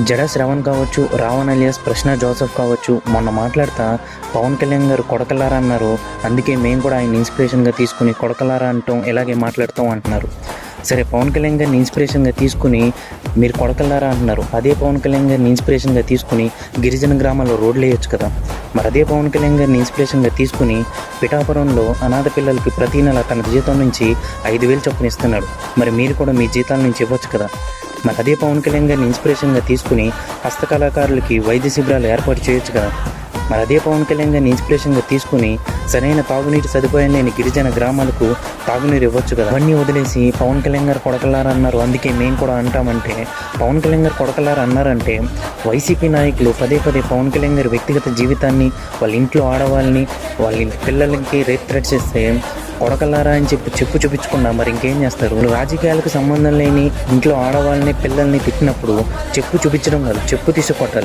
జడ శ్రవణ్ కావచ్చు, రావణ్ అలియాస్ ప్రశ్న జోసెఫ్ కావచ్చు, మొన్న మాట్లాడుతా పవన్ కళ్యాణ్ గారు కొడకలారా అన్నారు. అందుకే మేము కూడా ఆయన ఇన్స్పిరేషన్గా తీసుకుని కొడకలారా అంటాం, ఇలాగే మాట్లాడతాం అంటున్నారు. సరే, పవన్ కళ్యాణ్ గారిని ఇన్స్పిరేషన్గా తీసుకుని మీరు కొడకలారా అంటున్నారు. అదే పవన్ కళ్యాణ్ గారిని ఇన్స్పిరేషన్గా తీసుకుని గిరిజన గ్రామాల్లో రోడ్లు వేయొచ్చు కదా. మరి అదే పవన్ కళ్యాణ్ గారిని ఇన్స్పిరేషన్గా తీసుకుని పిఠాపురంలో అనాథ పిల్లలకి ప్రతి నెల తన జీతం నుంచి 5,000 చొప్పున ఇస్తున్నాడు. మరి మీరు కూడా మీ జీతాల నుంచి ఇవ్వచ్చు కదా. మరి అదే పవన్ కళ్యాణ్ గారిని ఇన్స్పిరేషన్గా తీసుకుని హస్తకళాకారులకి వైద్య శిబిరాలు ఏర్పాటు చేయొచ్చు కదా. మరి అదే పవన్ కళ్యాణ్ గారిని ఇన్స్పిరేషన్గా తీసుకుని సరైన తాగునీటి సదుపాయం లేని గిరిజన గ్రామాలకు తాగునీరు ఇవ్వచ్చు కదా. అవన్నీ వదిలేసి పవన్ కళ్యాణ్ గారు కొడకలారా అన్నారు, అందుకే మేము కూడా అంటామంటే, పవన్ కళ్యాణ్ గారు కొడకలారా అన్నారంటే వైసీపీ నాయకులు పదే పదే పవన్ కళ్యాణ్ గారి వ్యక్తిగత జీవితాన్ని, వాళ్ళ ఇంట్లో ఆడవాళ్ళని, వాళ్ళ పిల్లలకి రేప్ థ్రెట్స్ చేస్తే కొడకలారా అని చెప్పు చూపించకుండా మరి ఇంకేం చేస్తారు. రాజకీయాలకు సంబంధం లేని ఇంట్లో ఆడవాళ్ళని, పిల్లల్ని తిట్టినప్పుడు చెప్పు చూపించడం కాదు, చెప్పు తీసి కొట్టాలి.